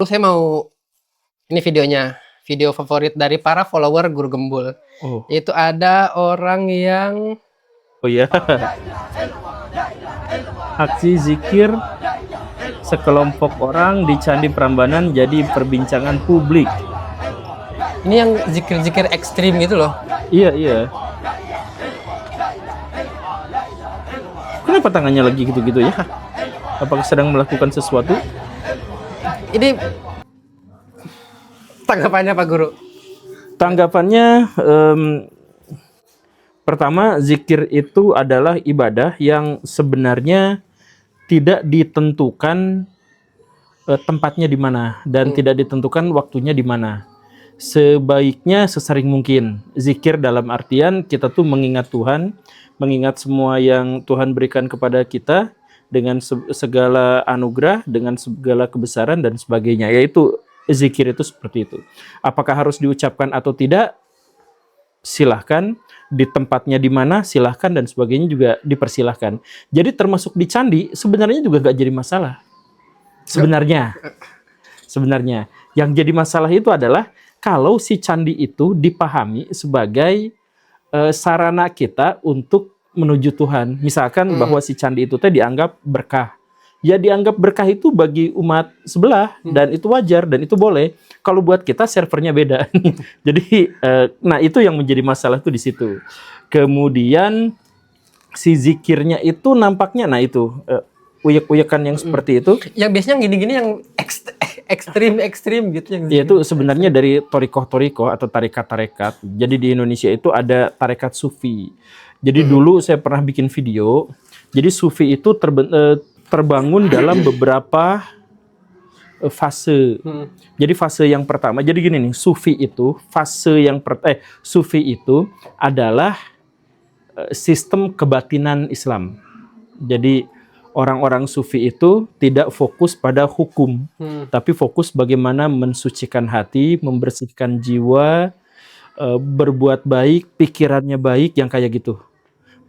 Saya mau ini videonya, video favorit dari para follower Guru Gembul. Oh, Itu ada orang yang oh ya. Aksi zikir sekelompok orang di Candi Prambanan jadi perbincangan publik. ini yang zikir-zikir ekstrim gitu loh. Iya, iya. Kenapa tangannya lagi gitu-gitu ya? Apakah sedang melakukan sesuatu? Ini tanggapannya Pak Guru. Tanggapannya, pertama, zikir itu adalah ibadah yang sebenarnya tidak ditentukan tempatnya di mana dan tidak ditentukan waktunya di mana. Sebaiknya sesering mungkin. Zikir dalam artian kita tuh mengingat Tuhan, mengingat semua yang Tuhan berikan kepada kita dengan segala anugerah, dengan segala kebesaran dan sebagainya. Yaitu zikir itu seperti itu. Apakah harus diucapkan atau tidak? Silahkan. Di tempatnya di mana silahkan, dan sebagainya juga dipersilahkan. Jadi termasuk di candi sebenarnya juga gak jadi masalah. Sebenarnya yang jadi masalah itu adalah kalau si candi itu dipahami sebagai sarana kita untuk menuju Tuhan. Misalkan bahwa si candi itu teh dianggap berkah. Ya dianggap berkah itu bagi umat sebelah dan itu wajar dan itu boleh. Kalau buat kita servernya beda. Jadi nah itu yang menjadi masalah tuh di situ. Kemudian si zikirnya itu nampaknya nah itu uyek-uyekan yang seperti itu. Yang biasanya gini-gini yang ekstrim gitu yang Ya, itu sebenarnya dari torikoh-torikoh atau tarekat-tarekat. Jadi di Indonesia itu ada tarekat sufi. Jadi dulu saya pernah bikin video. Jadi sufi itu terbangun dalam beberapa fase. Jadi fase yang pertama, jadi gini nih, sufi itu sufi itu adalah sistem kebatinan Islam. Jadi orang-orang sufi itu tidak fokus pada hukum, tapi fokus bagaimana mensucikan hati, membersihkan jiwa, berbuat baik, pikirannya baik, yang kayak gitu.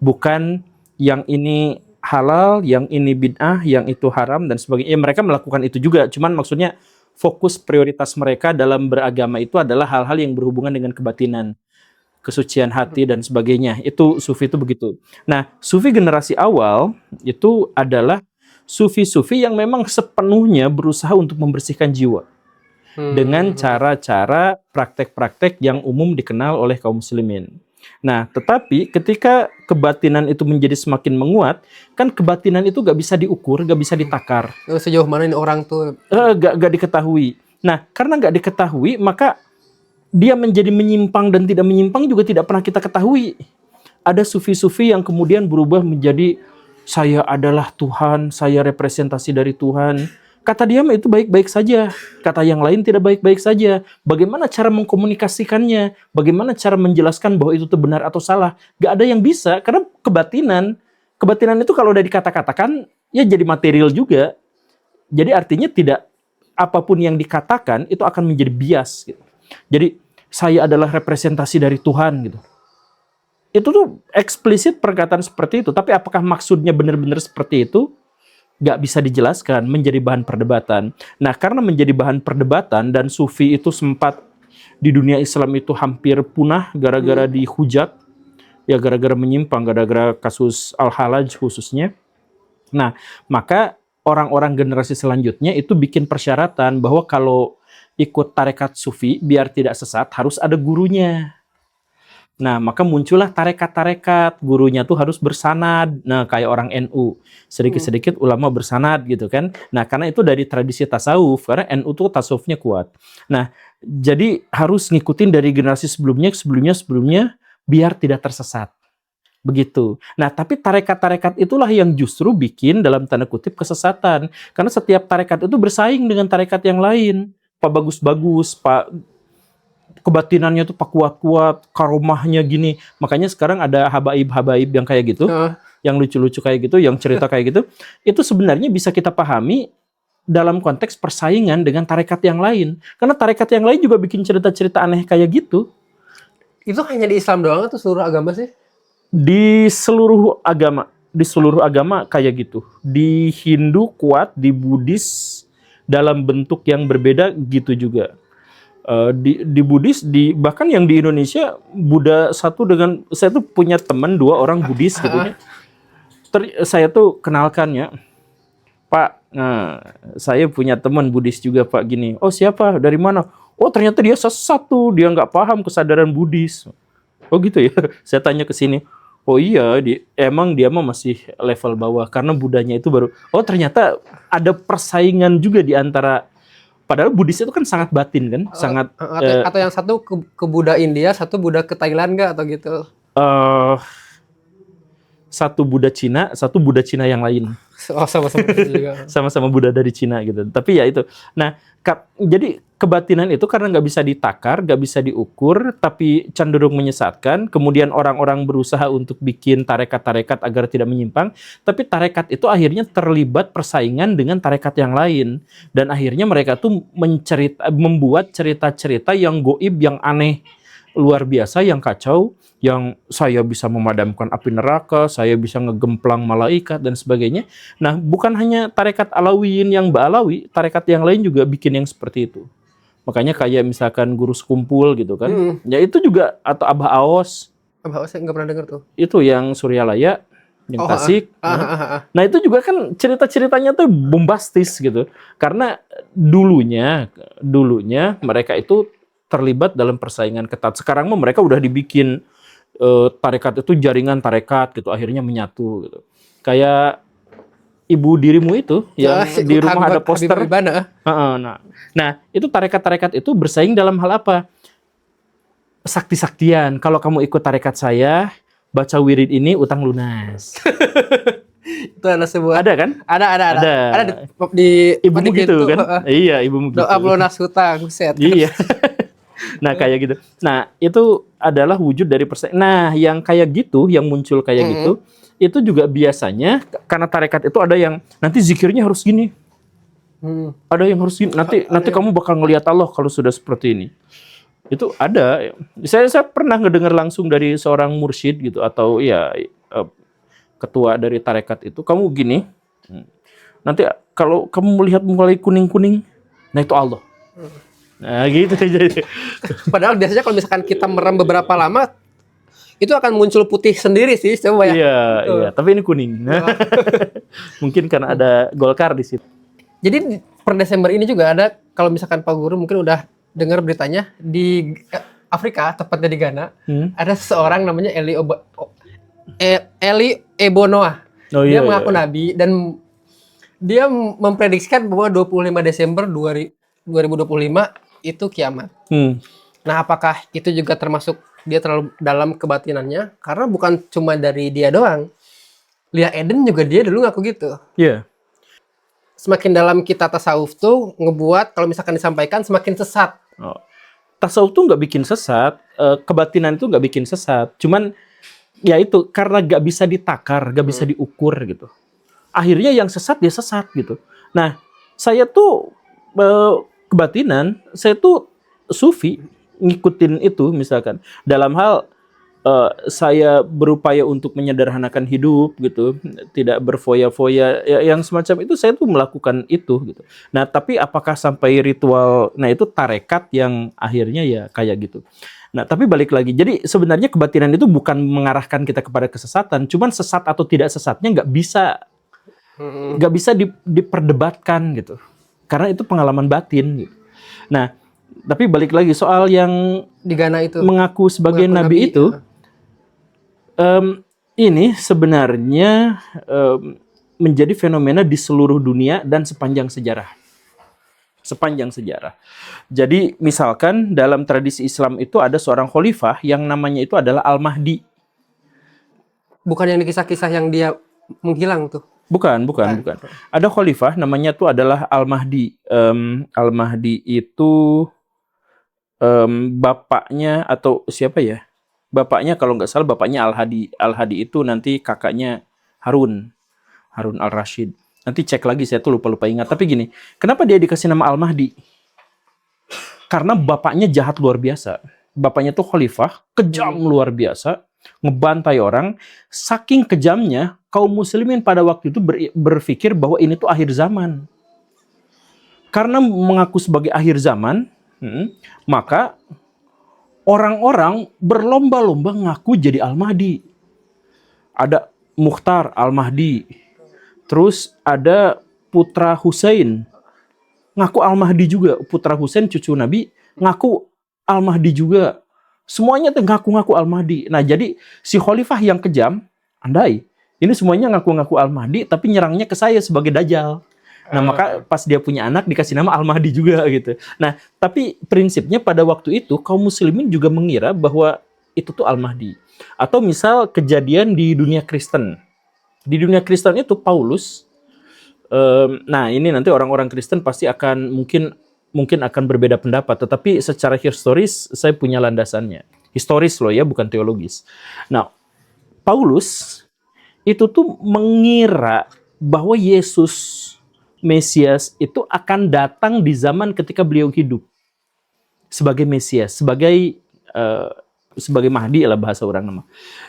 Bukan yang ini halal, yang ini bid'ah, yang itu haram, dan sebagainya. Mereka melakukan itu juga, cuman maksudnya fokus prioritas mereka dalam beragama itu adalah hal-hal yang berhubungan dengan kebatinan, kesucian hati dan sebagainya. Itu sufi itu begitu. Nah, sufi generasi awal itu adalah sufi-sufi yang memang sepenuhnya berusaha untuk membersihkan jiwa dengan cara-cara praktek-praktek yang umum dikenal oleh kaum muslimin. Nah, tetapi ketika kebatinan itu menjadi semakin menguat, kan kebatinan itu gak bisa diukur, gak bisa ditakar. Sejauh mana ini orang tuh Gak diketahui. Nah, karena gak diketahui, maka dia menjadi menyimpang dan tidak menyimpang juga tidak pernah kita ketahui. Ada sufi-sufi yang kemudian berubah menjadi saya adalah Tuhan, saya representasi dari Tuhan. Kata dia itu baik-baik saja, kata yang lain tidak baik-baik saja. Bagaimana cara mengkomunikasikannya? Bagaimana cara menjelaskan bahwa itu benar atau salah? Gak ada yang bisa, karena kebatinan itu kalau udah dikata-katakan, ya jadi material juga. Jadi artinya tidak apapun yang dikatakan itu akan menjadi bias gitu. Jadi saya adalah representasi dari Tuhan gitu. Itu tuh eksplisit perkataan seperti itu, tapi apakah maksudnya benar-benar seperti itu? Gak bisa dijelaskan, menjadi bahan perdebatan. Nah, karena menjadi bahan perdebatan dan sufi itu sempat di dunia Islam itu hampir punah gara-gara dihujat, ya gara-gara menyimpang, gara-gara kasus Al-Halaj khususnya. Nah, maka orang-orang generasi selanjutnya itu bikin persyaratan bahwa kalau ikut tarekat sufi biar tidak sesat harus ada gurunya. Nah, maka muncullah tarekat-tarekat, gurunya tuh harus bersanad. Nah, kayak orang NU, sedikit-sedikit ulama bersanad gitu kan. Nah, karena itu dari tradisi tasawuf, karena NU tuh tasawufnya kuat. Nah, jadi harus ngikutin dari generasi sebelumnya biar tidak tersesat. Begitu. Nah, tapi tarekat-tarekat itulah yang justru bikin dalam tanda kutip kesesatan. Karena setiap tarekat itu bersaing dengan tarekat yang lain. Pak bagus-bagus, Pak kebatinannya tuh Pak kuat-kuat, karomahnya gini. Makanya sekarang ada habaib-habaib yang kayak gitu, yang lucu-lucu kayak gitu, yang cerita kayak gitu. Itu sebenarnya bisa kita pahami dalam konteks persaingan dengan tarekat yang lain. Karena tarekat yang lain juga bikin cerita-cerita aneh kayak gitu. itu hanya di Islam doang atau seluruh agama sih? Di seluruh agama kayak gitu. Di Hindu kuat, di Buddhis, dalam bentuk yang berbeda gitu juga. Di Buddhis, bahkan yang di Indonesia, Buddha satu dengan, saya tuh punya teman 2 orang Buddhis gitu ya. Saya tuh kenalkan ya, Pak, nah, saya punya teman Buddhis juga Pak gini. Oh siapa? Dari mana? Oh ternyata dia sesat tuh, dia nggak paham kesadaran Buddhis. Oh gitu ya. Saya tanya ke sini. Oh iya, emang dia mah masih level bawah karena Budanya itu baru. Oh ternyata ada persaingan juga di antara. Padahal Buddhis itu kan sangat batin kan, sangat. Atau yang satu ke Buddha India, satu Buddha ke Thailand nggak atau gitu? Satu Buddha Cina, satu Buddha Cina yang lain. Oh sama-sama juga. Sama-sama Buddha dari Cina gitu. Tapi ya itu. Nah, jadi kebatinan itu karena nggak bisa ditakar, nggak bisa diukur, tapi cenderung menyesatkan. Kemudian orang-orang berusaha untuk bikin tarekat-tarekat agar tidak menyimpang. Tapi tarekat itu akhirnya terlibat persaingan dengan tarekat yang lain. Dan akhirnya mereka tuh membuat cerita-cerita yang goib, yang aneh, luar biasa, yang kacau, yang saya bisa memadamkan api neraka, saya bisa ngegemplang malaikat dan sebagainya. Nah, bukan hanya tarekat Alawiyin yang Ba'alawi, tarekat yang lain juga bikin yang seperti itu. Makanya kayak misalkan Guru Sekumpul gitu kan. Ya itu juga, atau Abah Aos. Abah Aos saya nggak pernah dengar tuh. Itu yang Suryalaya, yang Tasik. Nah, itu juga kan cerita-ceritanya tuh bombastis gitu. Karena dulunya mereka itu terlibat dalam persaingan ketat. Sekarang mah mereka udah dibikin tarekat itu jaringan tarekat gitu, akhirnya menyatu gitu. Kayak Ibu Dirimu itu yang di rumah ada poster. Nah, itu tarekat-tarekat itu bersaing dalam hal apa? Sakti-saktian. Kalau kamu ikut tarekat saya, baca wirid ini utang lunas. Itu ada sebuah. Ada kan? Ada di ibumu gitu kan? Iya, ibumu gitu. Doa pelunas hutang, set. Iya. Nah, kayak gitu. Nah, itu adalah wujud dari persaingan. Nah, yang kayak gitu, yang muncul kayak gitu, itu juga biasanya karena tarekat itu ada yang nanti zikirnya harus gini. Ada yang harus gini. Nanti kamu bakal ngelihat Allah kalau sudah seperti ini. Itu ada. Saya pernah ngedengar langsung dari seorang mursyid gitu, atau ya ketua dari tarekat itu, kamu gini. Nanti kalau kamu melihat mulai kuning-kuning, nah itu Allah. Nah gitu. Padahal biasanya kalau misalkan kita merem beberapa lama, itu akan muncul putih sendiri sih, coba ya. Iya. Tapi ini kuning. Mungkin karena ada Golkar di situ. Jadi per Desember ini juga ada, kalau misalkan Pak Guru mungkin udah dengar beritanya, di Afrika, tepatnya di Ghana, ada seseorang namanya Eli Ebonoa. Dia mengaku nabi dan dia memprediksikan bahwa 25 Desember 2025 itu kiamat. Nah, apakah itu juga termasuk dia terlalu dalam kebatinannya? Karena bukan cuma dari dia doang. Lia Eden juga dia dulu ngaku gitu. Iya. Semakin dalam kita tasawuf tuh ngebuat kalau misalkan disampaikan semakin sesat. Tasawuf tuh nggak bikin sesat, kebatinan itu nggak bikin sesat. Cuman ya itu karena nggak bisa ditakar, nggak bisa diukur gitu. Akhirnya yang sesat dia sesat gitu. Nah, saya tuh kebatinan, saya tuh sufi, ngikutin itu misalkan. Dalam hal saya berupaya untuk menyederhanakan hidup gitu, tidak berfoya-foya, yang semacam itu saya tuh melakukan itu gitu. Nah, tapi apakah sampai ritual, nah itu tarekat yang akhirnya ya kayak gitu. Nah, tapi balik lagi, jadi sebenarnya kebatinan itu bukan mengarahkan kita kepada kesesatan, cuman sesat atau tidak sesatnya nggak bisa diperdebatkan gitu. Karena itu pengalaman batin gitu. Nah, tapi balik lagi soal yang di Ghana itu mengaku sebagai nabi itu, ini sebenarnya menjadi fenomena di seluruh dunia dan sepanjang sejarah. Jadi misalkan dalam tradisi Islam itu ada seorang khalifah yang namanya itu adalah Al-Mahdi. Bukan yang di kisah-kisah yang dia menghilang tuh. Bukan. Ada khalifah namanya itu adalah Al-Mahdi. Al-Mahdi itu bapaknya atau siapa ya? Bapaknya kalau nggak salah bapaknya Al-Hadi. Al-Hadi itu nanti kakaknya Harun Al-Rashid. Nanti cek lagi, saya tuh lupa ingat. Tapi gini, kenapa dia dikasih nama Al-Mahdi? Karena bapaknya jahat luar biasa. Bapaknya tuh khalifah, kejam luar biasa, ngebantai orang. Saking kejamnya, kaum muslimin pada waktu itu berpikir bahwa ini tuh akhir zaman. karena mengaku sebagai akhir zaman, maka orang-orang berlomba-lomba ngaku jadi Al-Mahdi. Ada Mukhtar Al-Mahdi, terus ada putra Husain ngaku Al-Mahdi juga, putra Husain cucu Nabi ngaku Al-Mahdi juga. Semuanya tuh ngaku-ngaku Al-Mahdi. Nah, jadi si khalifah yang kejam, andai ini semuanya ngaku-ngaku Al-Mahdi tapi nyerangnya ke saya sebagai Dajjal. Nah, maka pas dia punya anak dikasih nama Al-Mahdi juga gitu. Nah, tapi prinsipnya pada waktu itu kaum muslimin juga mengira bahwa itu tuh Al-Mahdi. Atau misal kejadian di dunia Kristen. Di dunia Kristen itu Paulus, nah ini nanti orang-orang Kristen pasti akan mungkin akan berbeda pendapat, tetapi secara historis saya punya landasannya. Historis loh ya, bukan teologis. Nah, Paulus itu tuh mengira bahwa Yesus Mesias itu akan datang di zaman ketika beliau hidup sebagai Mesias, sebagai Mahdi lah bahasa orang nama.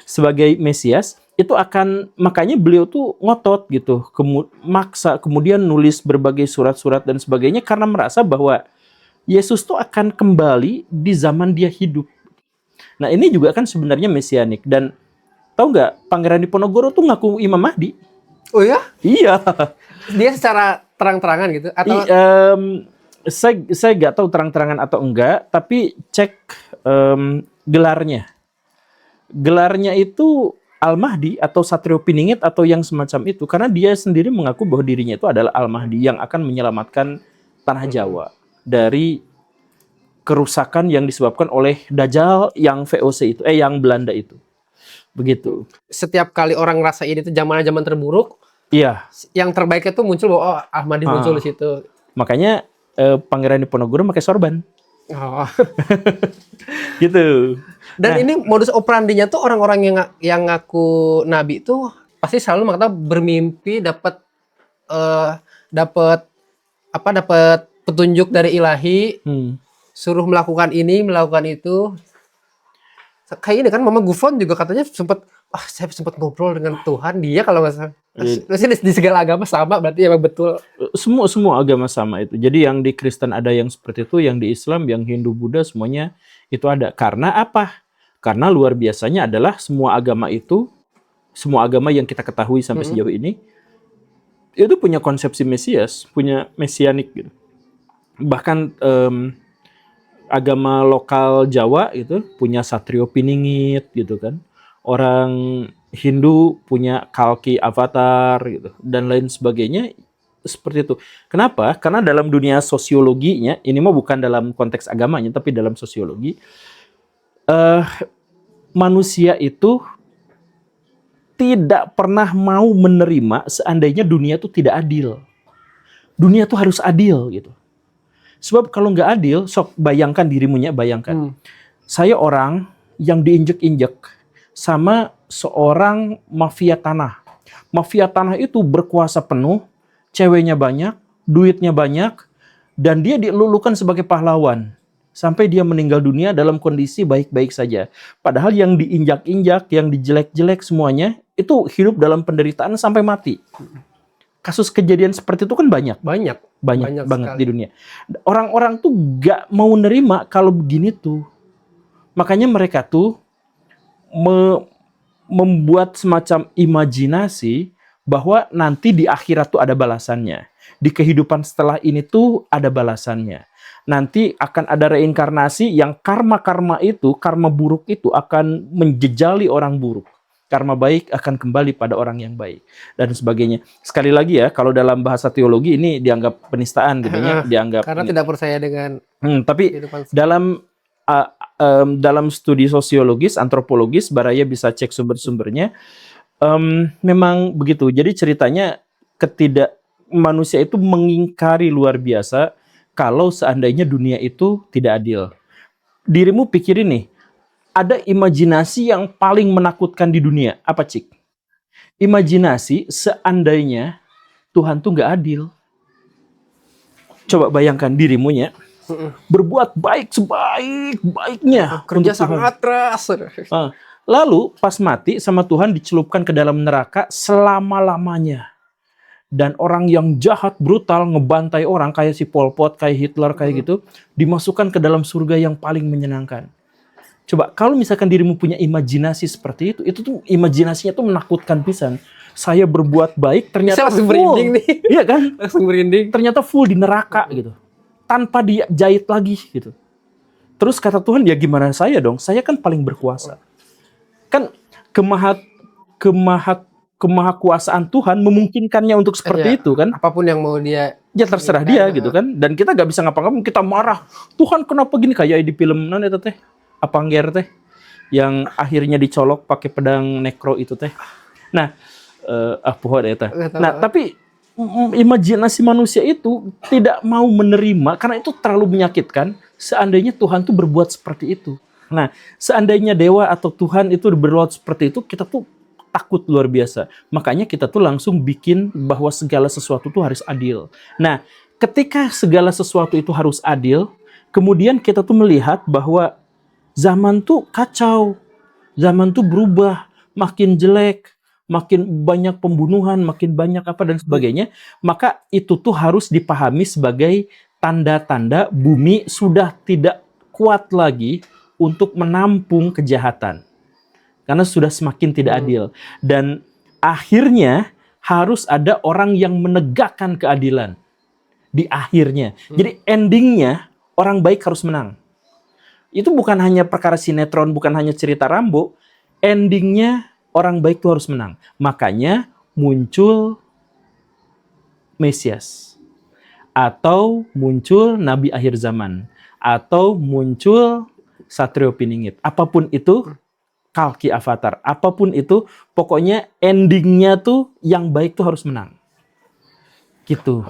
Sebagai Mesias itu akan, makanya beliau tuh ngotot gitu, maksa, kemudian nulis berbagai surat-surat dan sebagainya karena merasa bahwa Yesus tuh akan kembali di zaman dia hidup. Nah, ini juga kan sebenarnya mesianik. Dan tahu nggak, Pangeran Diponegoro tuh ngaku Imam Mahdi. Oh ya? Iya. Dia secara terang-terangan gitu atau saya nggak tahu terang-terangan atau enggak, tapi cek gelarnya. Gelarnya itu Al-Mahdi atau Satrio Piningit atau yang semacam itu, karena dia sendiri mengaku bahwa dirinya itu adalah Al-Mahdi yang akan menyelamatkan tanah Jawa dari kerusakan yang disebabkan oleh Dajjal yang VOC itu, yang Belanda itu. Begitu. Setiap kali orang ngerasain itu zaman terburuk, iya, yang terbaiknya tuh muncul bahwa Ahmadi muncul di situ. Makanya Pangeran Diponegoro pakai sorban. Oh. Gitu. Dan ini modus operandinya tuh orang-orang yang ngaku nabi itu pasti selalu mengatakan bermimpi dapat petunjuk dari ilahi, suruh melakukan ini, melakukan itu. Kayak ini kan Mama Gufron juga katanya saya sempat ngobrol dengan Tuhan, dia kalau nggak salah. Terus di segala agama sama, berarti emang betul. Semua agama sama itu. Jadi yang di Kristen ada yang seperti itu, yang di Islam, yang Hindu, Buddha, semuanya itu ada. Karena apa? Karena luar biasanya adalah semua agama yang kita ketahui sampai sejauh ini, itu punya konsepsi Mesias, punya mesianik gitu. Bahkan agama lokal Jawa itu punya Satrio Piningit gitu kan. Orang Hindu punya Kalki Avatar gitu dan lain sebagainya seperti itu. Kenapa? Karena dalam dunia sosiologinya, ini mah bukan dalam konteks agamanya tapi dalam sosiologi, manusia itu tidak pernah mau menerima seandainya dunia itu tidak adil. Dunia itu harus adil gitu. Sebab kalau nggak adil, sok bayangkan dirimunya, bayangkan. Saya orang yang diinjek-injek sama seorang mafia tanah. Mafia tanah itu berkuasa penuh, ceweknya banyak, duitnya banyak, dan dia dilulukan sebagai pahlawan. Sampai dia meninggal dunia dalam kondisi baik-baik saja. Padahal yang diinjak-injak, yang dijelek-jelek semuanya, itu hidup dalam penderitaan sampai mati. Kasus kejadian seperti itu kan banyak banget sekali di dunia. Orang-orang tuh gak mau nerima kalau begini tuh. Makanya mereka tuh membuat semacam imajinasi bahwa nanti di akhirat tuh ada balasannya. Di kehidupan setelah ini tuh ada balasannya. Nanti akan ada reinkarnasi yang karma-karma itu, karma buruk itu akan menjejali orang buruk. Karma baik akan kembali pada orang yang baik dan sebagainya. Sekali lagi ya, kalau dalam bahasa teologi ini dianggap penistaan gitu ya, dianggap karena tidak percaya dengan tapi dalam studi sosiologis, antropologis, Baraya bisa cek sumber-sumbernya. Memang begitu. Jadi ceritanya manusia itu mengingkari luar biasa kalau seandainya dunia itu tidak adil. Dirimu pikirin nih, ada imajinasi yang paling menakutkan di dunia. Apa, Cik? Imajinasi seandainya Tuhan tuh nggak adil. Coba bayangkan dirimunya berbuat baik sebaik-baiknya. Kerja sangat keras. Lalu pas mati sama Tuhan dicelupkan ke dalam neraka selama-lamanya. dan orang yang jahat, brutal, ngebantai orang kayak si Pol Pot, kayak Hitler, kayak gitu, dimasukkan ke dalam surga yang paling menyenangkan. Coba kalau misalkan dirimu punya imajinasi seperti itu tuh imajinasinya tuh menakutkan pisan. Saya berbuat baik ternyata langsung full. merinding nih. Iya kan? Langsung merinding. Ternyata full di neraka gitu. Tanpa dijahit lagi gitu. Terus kata Tuhan, ya gimana saya dong? Saya kan paling berkuasa. Kan kemahakuasaan Tuhan memungkinkannya untuk seperti itu kan? Apapun yang mau dia, ya terserah dia gitu kan. Dan kita gak bisa ngapa-ngapain, kita marah. Tuhan kenapa gini, kayak di film mana itu teh? Apangger teh yang akhirnya dicolok pakai pedang nekro itu teh. Nah, pohon eta. Nah, tapi imajinasi manusia itu tidak mau menerima karena itu terlalu menyakitkan. Seandainya Tuhan tuh berbuat seperti itu. Nah, seandainya dewa atau Tuhan itu berbuat seperti itu, kita tuh takut luar biasa. Makanya kita tuh langsung bikin bahwa segala sesuatu tuh harus adil. Nah, ketika segala sesuatu itu harus adil, kemudian kita tuh melihat bahwa zaman tuh kacau, zaman tuh berubah, makin jelek, makin banyak pembunuhan, makin banyak apa dan sebagainya. Maka itu tuh harus dipahami sebagai tanda-tanda bumi sudah tidak kuat lagi untuk menampung kejahatan. Karena sudah semakin tidak adil. Dan akhirnya harus ada orang yang menegakkan keadilan. Di akhirnya. Jadi endingnya orang baik harus menang. Itu bukan hanya perkara sinetron, bukan hanya cerita Rambo. Endingnya orang baik itu harus menang. Makanya muncul Mesias. Atau muncul Nabi akhir zaman. Atau muncul Satrio Piningit. Apapun itu, Kalki Avatar. Apapun itu, pokoknya endingnya tuh yang baik tuh harus menang. Gitu.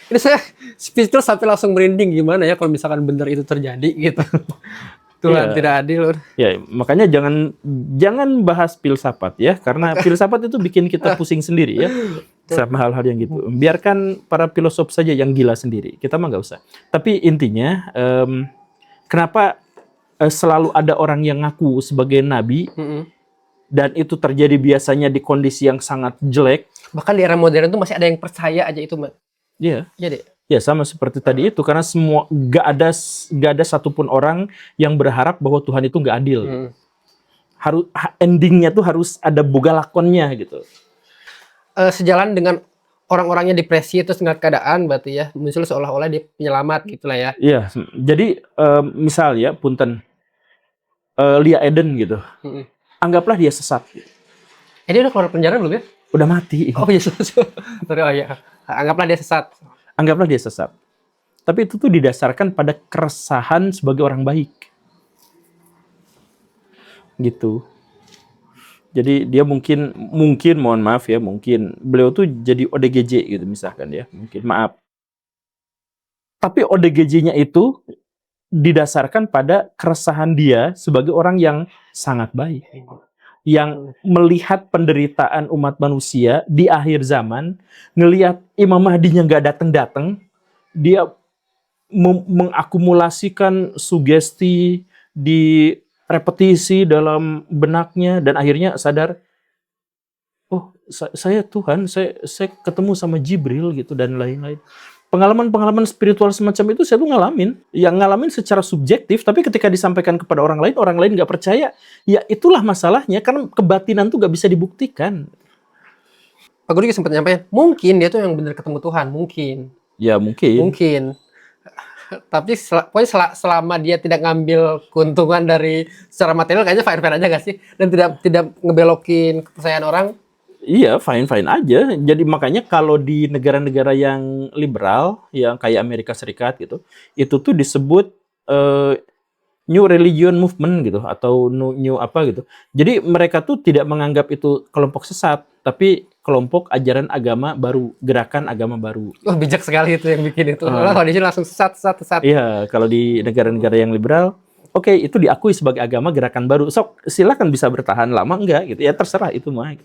Ini saya speechless sampai langsung merinding, gimana ya kalau misalkan benar itu terjadi gitu. Tuhan tidak adil. Ya, makanya jangan bahas filsafat ya, karena filsafat itu bikin kita pusing sendiri ya. Sama hal-hal yang gitu. Biarkan para filosof saja yang gila sendiri. Kita mah nggak usah. Tapi intinya, kenapa selalu ada orang yang ngaku sebagai nabi, dan itu terjadi biasanya di kondisi yang sangat jelek. Bahkan di era modern tuh masih ada yang percaya aja itu, Mbak. Iya. Iya, Dek. Ya sama seperti tadi itu, karena semua gak ada satupun orang yang berharap bahwa Tuhan itu gak adil. Harus endingnya tuh harus ada boga lakonnya gitu. Sejalan dengan orang-orangnya depresi terus dengan keadaan, berarti ya muncul seolah-olah dia penyelamat gitulah ya. Iya. Jadi misal ya, punten Lia Eden gitu. Anggaplah dia sesat. Dia udah keluar penjara belum ya? Udah mati. Oh iya, sorry, oh iya. Anggaplah dia sesat. Anggaplah dia sesat. Tapi itu tuh didasarkan pada keresahan sebagai orang baik. Gitu. Jadi dia mungkin mohon maaf ya, mungkin beliau tuh jadi ODGJ gitu misalkan ya. Mungkin maaf. Tapi ODGJ-nya itu didasarkan pada keresahan dia sebagai orang yang sangat baik. Yang melihat penderitaan umat manusia di akhir zaman, ngelihat Imam Mahdinya nggak datang-datang, dia mengakumulasikan sugesti di repetisi dalam benaknya, dan akhirnya sadar, oh saya Tuhan, saya ketemu sama Jibril gitu dan lain-lain. Pengalaman-pengalaman spiritual semacam itu saya tuh ngalamin secara subjektif, tapi ketika disampaikan kepada orang lain nggak percaya, ya itulah masalahnya, karena kebatinan tuh nggak bisa dibuktikan. Pak Guru juga sempat nyampaikan, mungkin dia tuh yang benar ketemu Tuhan, mungkin. Ya mungkin. Tapi pokoknya selama dia tidak ngambil keuntungan dari secara material, kayaknya fine-fine aja gak sih? Dan tidak ngebelokin kepercayaan orang. Iya, fine-fine aja. Jadi makanya kalau di negara-negara yang liberal, yang kayak Amerika Serikat gitu, itu tuh disebut New Religion Movement gitu, atau new apa gitu. Jadi mereka tuh tidak menganggap itu kelompok sesat, tapi kelompok ajaran agama baru, gerakan agama baru. Wah, bijak sekali itu yang bikin itu. Kalau di sini langsung sesat. Iya, kalau di negara-negara yang liberal, oke, itu diakui sebagai agama gerakan baru. So, silakan bisa bertahan lama enggak gitu. Ya terserah itu mah.